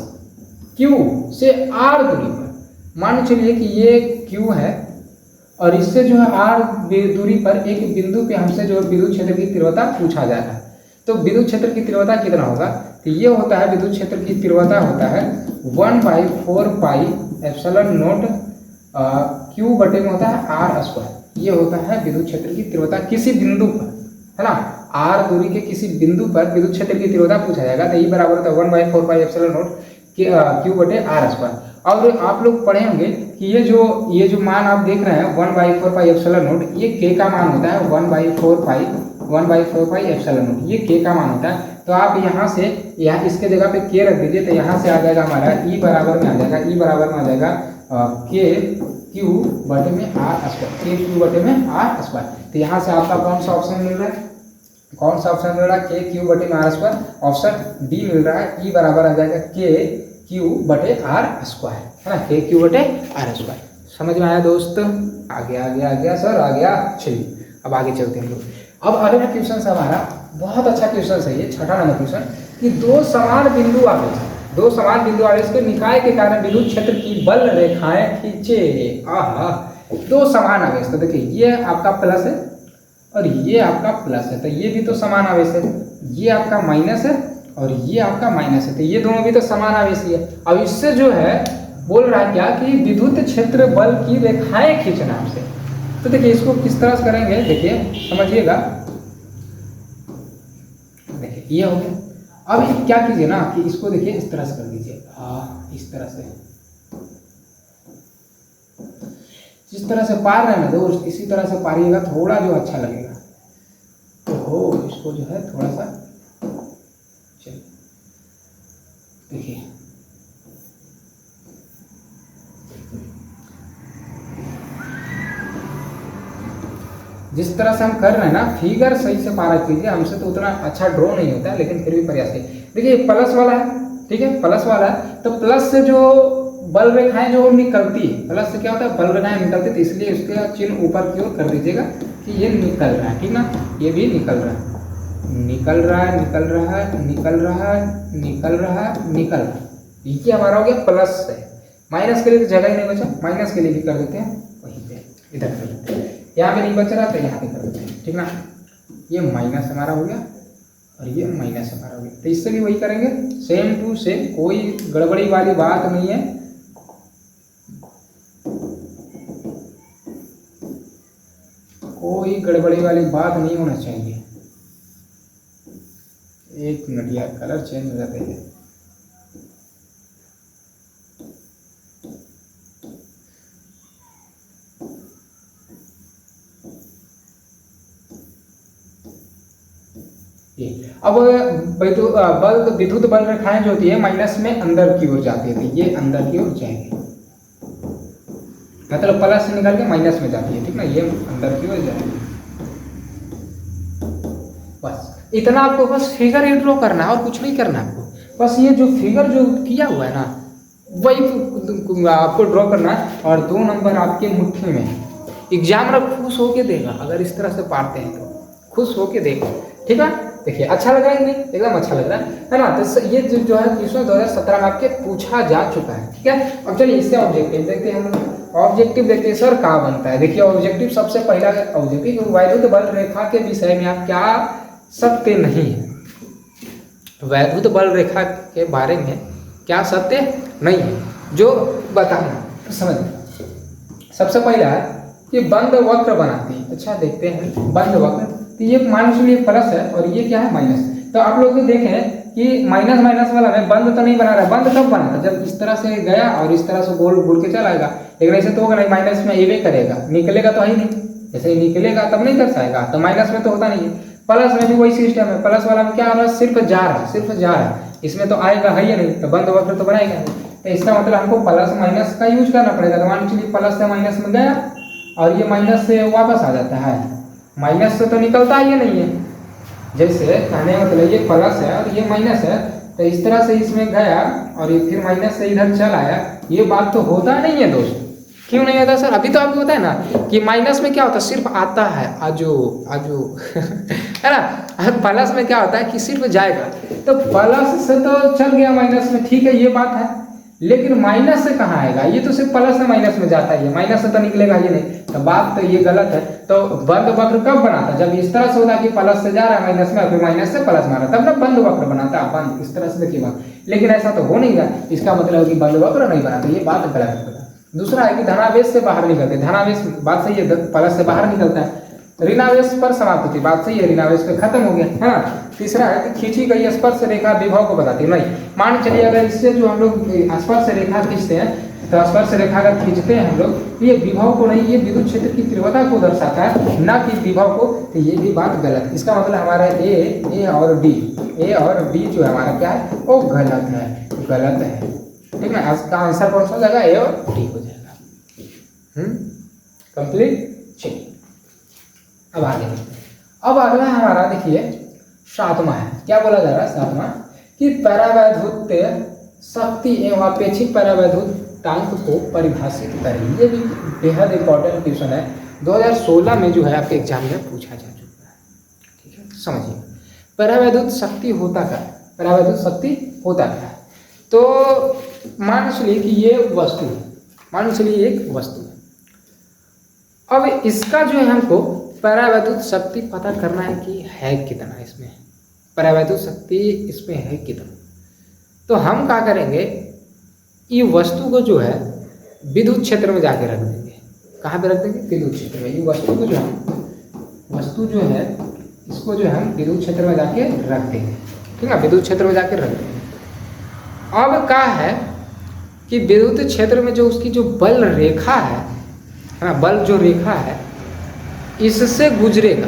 Q से R दूरी पर, मान चलिए कि ये Q है और इससे जो है R दूरी पर एक बिंदु पे हमसे जो विद्युत क्षेत्र की तीव्रता पूछा जा रहा है। तो विद्युत क्षेत्र की तीव्रता कितना होगा, तो ये होता है विद्युत क्षेत्र की तीव्रता होता है 1/4 पाई एप्सिलॉन नॉट Q बटे में होता है R स्क्वायर। ये होता है विद्युत क्षेत्र की तीव्रता किसी बिंदु पर, है ना, R दूरी के किसी बिंदु पर विद्युत क्षेत्र की तीव्रता पूछा जाएगा। तो ये बराबर होता है 1/4 पाई एप्सिलॉन नॉट Q बटे R स्क्वायर। और आप लोग पढ़े होंगे कि ये जो मान आप देख रहे हैं 1/4 पाई एप्सिलॉन नॉट, ये K का मान होता है 1/4 पाई एप्सिलॉन नॉट, ये K का मान होता है। तो आप यहाँ से इसके जगह पे K रख दीजिए, तो यहाँ से आ जाएगा हमारा E बराबर में आ जाएगा, E बराबर में आ जाएगा KQ बटे में R स्क्वायर, KQ बटे में R स्क्वायर। तो यहाँ से आपका कौन सा ऑप्शन मिल रहा है, कौन सा ऑप्शन मिल रहा है, KQ बटे में R स्क्वायर, ऑप्शन डी मिल रहा है। E बराबर आ जाएगा KQ बटे R स्क्वायर, है ना, KQ बटे R स्क्वायर। समझ में आया दोस्त, आ गया सर, आ गया। चलिए अब आगे चलते हैं लोग। अब अगला क्वेश्चन हमारा बहुत अच्छा क्वेश्चन है, ये 6ठा नंबर क्वेश्चन कि दो समान बिंदु आवेश के निकाय के कारण विद्युत क्षेत्र की बल रेखाएं खींचे। आहा, दो समान आवेश, तो देखिए ये आपका प्लस है और ये आपका प्लस है, तो ये भी तो समान आवेश है, ये आपका माइनस है और ये आपका माइनस है, तो ये दोनों भी तो समान आवेश ही है। अब इससे जो है बोल रहा है क्या कि विद्युत क्षेत्र बल की रेखाएं खींचना आपसे। तो देखिए इसको किस तरह से करेंगे, देखिए समझिएगा, देखिए ये हो गया। अब क्या कीजिए ना कि इसको देखिए इस तरह से कर दीजिए, इस तरह से, जिस तरह से पार रहे ना दोस्त, इसी तरह से पारिएगा, थोड़ा जो अच्छा लगेगा। तो इसको जो है थोड़ा सा, चलिए देखिए जिस तरह से हम कर रहे हैं ना, फिगर सही से पारा कीजिए, हमसे तो उतना अच्छा ड्रॉ नहीं होता है, लेकिन फिर भी प्रयास कीजिए। देखिए प्लस वाला है, ठीक है, प्लस वाला है, तो प्लस से जो बल रेखाएं जो निकलती है, प्लस से क्या होता है, बल रेखाएं निकलती है, तो इसलिए उसका चिन्ह ऊपर की ओर कर दीजिएगा कि ये निकल रहा है, ठीक ना, ये भी निकल रहा है, निकल रहा है, निकल रहा है, निकल रहा है, निकल रहा है, निकल रहा है। ये हमारा हो गया प्लस है। माइनस के लिए तो जगह ही नहीं बचा, माइनस के लिए भी कर देते हैं, वहीं पे इधर कर देते हैं, यहाँ पे नहीं बच रहा तो यहाँ पे कर देते हैं, ठीक ना। ये माइनस हमारा हो गया और ये माइनस हमारा हो गया, तो इससे भी वही करेंगे, सेम टू सेम, कोई गड़बड़ी वाली बात नहीं है। कोई गड़बड़ी वाली बात नहीं होना चाहिए। एक मिनट यार, कलर चेंज हो जाते हैं। अब विद्युत बल रेखाएं जो होती है माइनस में अंदर की ओर जाती है, तो ये अंदर की ओर जाएंगे, मतलब प्लस से निकल के माइनस में जाती है, ठीक ना, ये अंदर की ओर जाएंगे। बस इतना आपको बस फिगर ही ड्रॉ करना है और कुछ नहीं करना है आपको, बस ये जो फिगर जो किया हुआ है ना वही आपको ड्रॉ करना है, और 2 नंबर आपके मुट्ठी में। एग्जाम में खुश होके देगा अगर इस तरह से पाते हैं, तो खुश होके देगा, ठीक है। देखिए अच्छा लग रहा है कि नहीं, एकदम अच्छा लग रहा है ना। तो ये जो है क्वेश्चन 2017 में आपके पूछा जा चुका है, ठीक है। अब चलिए इससे ऑब्जेक्टिव देखते हैं हम। ऑब्जेक्टिव देखते हैं सर कहाँ बनता है। देखिए ऑब्जेक्टिव, सबसे पहला ऑब्जेक्टिव, वैद्युत बल रेखा के विषय में आप क्या सत्य नहीं है, वैद्युत बल रेखा के बारे में क्या सत्य नहीं है जो बताना समझ। सबसे पहला है कि बंद वक्र बनाती है। अच्छा देखते हैं बंद वक्र, तो ये मान लीजिए प्लस है और ये क्या है माइनस। तो आप लोग देखें कि माइनस माइनस वाला में बंद तो नहीं बना रहा है। बंद कब बना था, जब इस तरह से गया और इस तरह से गोल घूर के चला आएगा, लेकिन ऐसे तो होगा नहीं, माइनस में एवे करेगा, निकलेगा तो है ही नहीं, जैसे निकलेगा तब नहीं दर्शाएगा, तो माइनस में तो होता नहीं है। प्लस में भी वही सिस्टम है, प्लस वाला में क्या हो रहा है, सिर्फ जा रहा है, सिर्फ जा रहा है, इसमें तो आएगा है ही नहीं, तो बंद वक्र तो बनाएगा नहीं। तो इसका मतलब हमको प्लस माइनस का यूज करना पड़ेगा। तो मान लीजिए प्लस से माइनस में गया और ये माइनस से वापस आ जाता है, माइनस से तो निकलता ही नहीं है। जैसे कहने का मतलब ये प्लस है और ये माइनस है, तो इस तरह से इसमें गया और ये फिर माइनस से इधर चल आया, ये बात तो होता नहीं है दोस्त। क्यों नहीं होता सर, अभी तो आपको पता है ना कि माइनस में क्या होता है, सिर्फ आता है आजो आजो है ना। प्लस में क्या होता है कि सिर्फ जाएगा, तो प्लस से तो चल गया माइनस में, ठीक है ये बात है। लेकिन माइनस से कहाँ आएगा, ये तो सिर्फ प्लस से माइनस में जाता ही है, माइनस से तो निकलेगा ये नहीं, तो बात तो ये गलत है। तो बंद वक्र कब बनाता, जब इस तरह से होता कि प्लस से जा रहा है माइनस में, फिर माइनस से प्लस मारा, तब ना बंद वक्र बनाता है, बंद इस तरह से देखिए बात। लेकिन ऐसा तो हो नहीं रहा, इसका मतलब है कि बंद वक्र नहीं बनाते, ये बात गलत है। दूसरा है कि धनावेश से बाहर निकलते, धनावेश बात सही है, प्लस से बाहर निकलता है, ऋणावेश पर समाप्त होती, बात सही है, ऋणावेश पे खत्म हो गया है ना। तीसरा है कि खींची गई स्पर्श रेखा विभव को बताती है, नहीं मान चलिए अगर इससे जो हम लोग स्पर्श रेखा खींचते हैं, तो स्पर्श रेखा अगर खींचते हैं हम लोग, ये विभव को नहीं, ये विद्युत क्षेत्र की तीव्रता को दर्शाता है, ना कि विभव को, तो ये भी बात गलत है। इसका मतलब हमारा ए और डी जो है हमारा क्या है, वो गलत है, गलत है, ठीक है। इसका आंसर कौन सा हो जाएगा, ए और डी हो जाएगा। कंप्लीट। चलिए अब आगे, अब अगला हमारा देखिए सातवां है, क्या बोला जा रहा है सातवां, कि परावैद्युत शक्ति एवं अपेक्षित परावैद्युतांक को परिभाषित करें। ये भी बेहद इंपॉर्टेंट क्वेश्चन है, 2016 में जो है आपके एग्जाम में पूछा जा चुका है, ठीक है। समझिए परावैद्युत शक्ति होता क्या है, परावैद्युत शक्ति होता क्या है। तो मान चलिए कि ये वस्तु है, मान चलिए एक वस्तु है, अब इसका जो है हमको परावैद्युत शक्ति पता करना है कि है कितना, इसमें परावैद्युत शक्ति इसमें है कितना। तो हम क्या करेंगे, ये वस्तु को जो है विद्युत क्षेत्र में जाके रख देंगे, कहाँ पे रख देंगे, विद्युत क्षेत्र में। ये वस्तु को जो हम जो है इसको जो हम विद्युत क्षेत्र में जाके रख देंगे, ठीक है, विद्युत क्षेत्र में जाके रख देंगे। अब क्या है कि विद्युत क्षेत्र में जो उसकी जो बल रेखा है ना, बल जो रेखा है इससे गुजरेगा,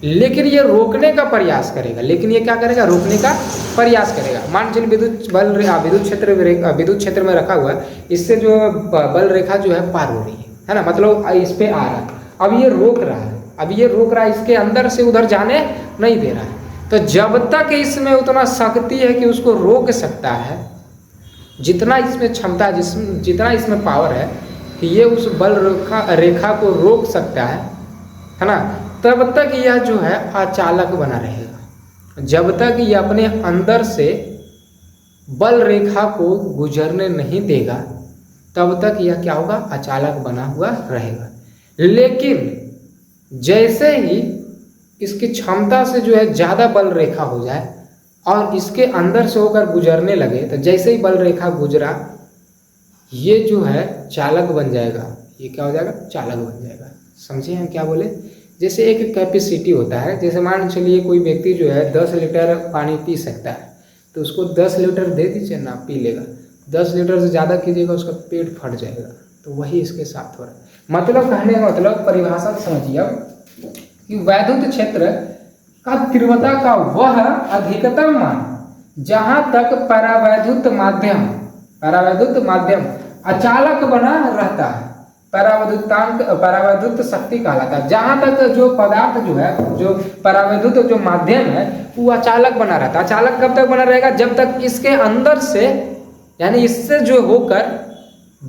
लेकिन ये रोकने का प्रयास करेगा, लेकिन ये क्या करेगा, रोकने का प्रयास करेगा। मान चलिए विद्युत क्षेत्र में रखा हुआ है, इससे जो बल रेखा जो है पार हो रही है ना, मतलब इस पे आ रहा है, अब ये रोक रहा है, इसके अंदर से उधर जाने नहीं दे रहा है। तो जब तक इसमें उतना शक्ति है कि उसको रोक सकता है, जितना इसमें क्षमता, जितना इसमें पावर है कि ये उस बल रेखा को रोक सकता है ना, तब तक यह जो है अचालक बना रहेगा। जब तक ये अपने अंदर से बल रेखा को गुजरने नहीं देगा, तब तक यह क्या होगा, अचालक बना हुआ रहेगा। लेकिन जैसे ही इसकी क्षमता से जो है ज़्यादा बल रेखा हो जाए और इसके अंदर से होकर गुजरने लगे, तो जैसे ही बल रेखा गुजरा, ये जो है चालक बन जाएगा। ये क्या हो जाएगा, चालक बन जाएगा। समझे हम क्या बोले, जैसे एक कैपेसिटी होता है, जैसे मान चलिए कोई व्यक्ति जो है 10 लीटर पानी पी सकता है, तो उसको 10 लीटर दे दीजिए ना, पी लेगा। 10 लीटर से ज़्यादा कीजिएगा, उसका पेट फट जाएगा। तो वही इसके साथ हो रहा है। मतलब कहने का मतलब, परिभाषा समझिए अब, कि वैद्युत क्षेत्र का तीव्रता का वह अधिकतम मान जहां तक परावैद्युत माध्यम अचालक बना रहता है, परावैद्युत शक्ति कहलाता है। जहां तक जो पदार्थ जो है, जो परावैद्युत जो माध्यम है, वो अचालक बना रहता है। अचालक कब तक बना रहेगा, जब तक इसके अंदर से, यानी इससे जो होकर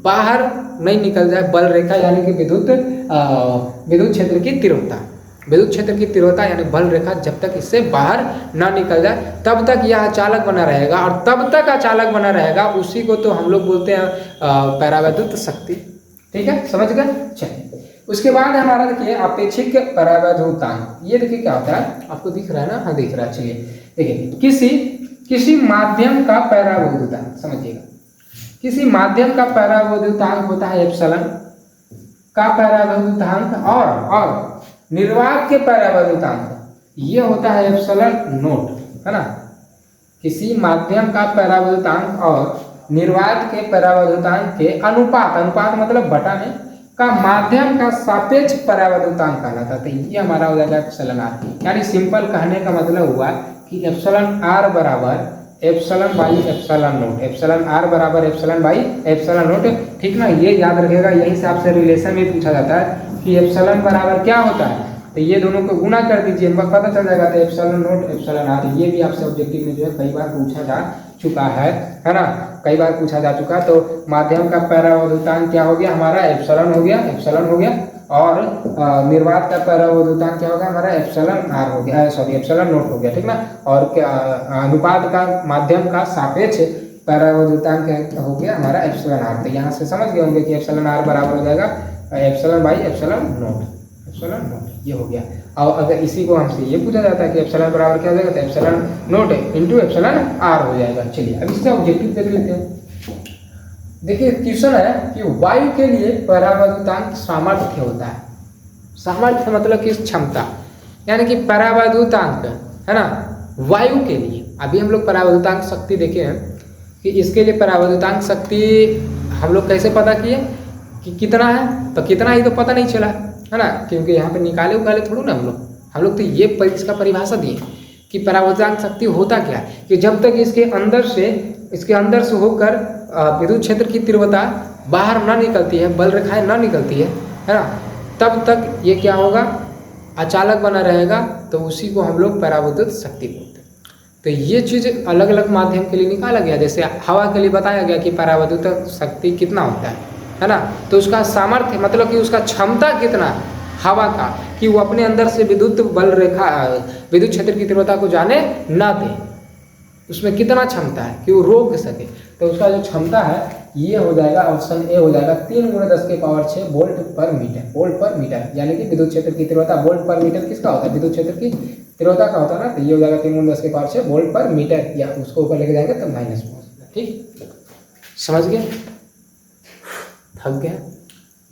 बाहर नहीं निकल जाए बल रेखा, यानी कि विद्युत क्षेत्र की तीव्रता, विद्युत क्षेत्र की तीव्रता यानी बल रेखा जब तक इससे बाहर ना निकल जाए, तब तक यह अचालक बना रहेगा। और तब तक अचालक बना रहेगा, उसी को तो हम लोग बोलते हैं परावैद्युत शक्ति। ठीक है, समझ गए। चलिए, उसके बाद हमारा देखिए अपेक्षित परावैद्युतांक। ये देखिए क्या होता है, आपको दिख रहा है ना, हाँ दिख रहा है। चलिए देखिए, किसी माध्यम का परावैद्युतांक, समझिएगा, किसी माध्यम का परावैद्युतांक होता है एप्सिलॉन का परावैद्युतांक, और निर्वात के परावैद्युतांक ये होता है एप्सिलॉन नोट, है ना। किसी माध्यम का परावैद्युतांक और निर्वात के परावैद्युतांक के अनुपात मतलब बटा में का माध्यम का सापेक्ष परावैद्युतांक कहलाता है। तो ये हमारा हो जाएगा एप्सिलॉन आर। यानी सिंपल कहने का मतलब हुआ कि एप्सिलॉन आर बराबर epsilon by epsilon naught, epsilon R बराबर एप्सिलॉन बाई एप्सिलॉन नोट। ठीक ना, ये याद रखेगा, यही से आपसे रिलेशन में पूछा जाता है कि एप्सिलॉन बराबर क्या होता है, तो ये दोनों को गुना कर दीजिए, पता चल जाएगा। तो एप्सिलॉन नोट एप्सिलॉन आर, ये भी आपसे ऑब्जेक्टिव में जो है कई बार पूछा जा चुका है ना, कई बार पूछा जा चुका। तो माध्यम का परावैद्युतांक क्या हो गया हमारा, एप्सिलॉन हो गया, और निर्वात का परावर्तनांक क्या होगा हमारा एप्सिलॉन आर हो गया, सॉरी एप्सिलॉन नॉट हो गया, ठीक ना। और क्या अनुपात का माध्यम का सापेक्ष परावर्तनांक हो गया हमारा एप्सिलॉन आर। तो यहाँ से समझ गए होंगे कि एप्सिलॉन आर बराबर हो जाएगा epsilon by epsilon not, epsilon not ये हो गया। और अगर इसी को हमसे ये पूछा जाता है कि एप्सिलॉन बराबर क्या हो जाएगा, तो epsilon naught into epsilon R हो जाएगा। चलिए अब इसका ऑब्जेक्टिव देख लेते हैं। देखिए क्वेश्चन है कि वायु के लिए परावर्तनांक सामर्थ्य होता है। सामर्थ्य मतलब कि क्षमता, यानी कि परावर्तनांक है ना वायु के लिए। अभी हम लोग परावर्तनांक शक्ति देखे हैं कि इसके लिए परावर्तनांक शक्ति हम लोग कैसे पता किए कि कितना है, तो कितना ही तो पता नहीं चला है ना, क्योंकि यहाँ पे निकाले उकाले थोड़ा ना हम लोग तो ये इसका परिभाषा दिए कि परावर्तनांक शक्ति होता क्या है कि जब तक इसके अंदर से होकर विद्युत क्षेत्र की तीव्रता बाहर ना निकलती है, बल रेखाएं ना निकलती है ना, तब तक ये क्या होगा अचालक बना रहेगा। तो उसी को हम लोग परावर्तित शक्ति बोलते हैं। तो ये चीज़ अलग अलग माध्यम के लिए निकाला गया। जैसे हवा के लिए बताया गया कि परावर्तित शक्ति कितना होता है ना, तो उसका सामर्थ्य मतलब कि उसका क्षमता कितना है हवा का कि वो अपने अंदर से विद्युत क्षेत्र की तीव्रता को जाने ना दे, उसमें कितना क्षमता है कि वो रोक सके। तो उसका जो क्षमता है ये हो जाएगा, ऑप्शन ए हो जाएगा 3 × 10⁶ वोल्ट पर मीटर, यानी कि विद्युत क्षेत्र की तीव्रता वोल्ट पर मीटर किसका होता है, विद्युत क्षेत्र की तीव्रता का होता है ना। तो ये हो जाएगा 3 × 10⁶ वोल्ट पर मीटर, या उसको ऊपर लेके जाएंगे तो माइनस पहुँचेगा। ठीक समझ गए, थक गया।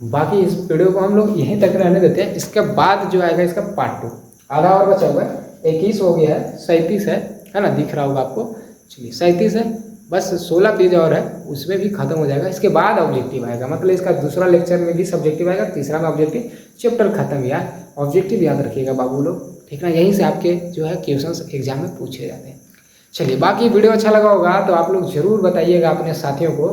बाकी इस वीडियो को हम लोग यहीं तक रहने देते हैं। इसके बाद जो आएगा इसका पार्ट 2 आधा और बचा हुआ है, 21 हो गया है, 37 है ना, दिख रहा होगा आपको। चलिए 37 है, बस 16 पेज और है, उसमें भी खत्म हो जाएगा। इसके बाद ऑब्जेक्टिव आएगा, मतलब इसका दूसरा लेक्चर में भी सब्जेक्टिव आएगा, तीसरा में ऑब्जेक्टिव। चैप्टर खत्म यार, ऑब्जेक्टिव याद रखिएगा बाबू लोग, ठीक ना। यहीं से आपके जो है क्वेश्चन एग्जाम में पूछे जाते हैं। चलिए बाकी वीडियो अच्छा लगा होगा तो आप लोग जरूर बताइएगा अपने साथियों को,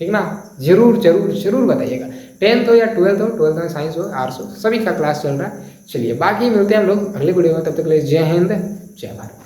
ठीक ना, जरूर बताइएगा। 10th हो या 12th में साइंस हो, आर्ट्स हो, सभी का क्लास चल रहा है। चलिए बाकी मिलते हैं हम लोग अगले वीडियो में, तब तक के लिए जय हिंद जय भारत।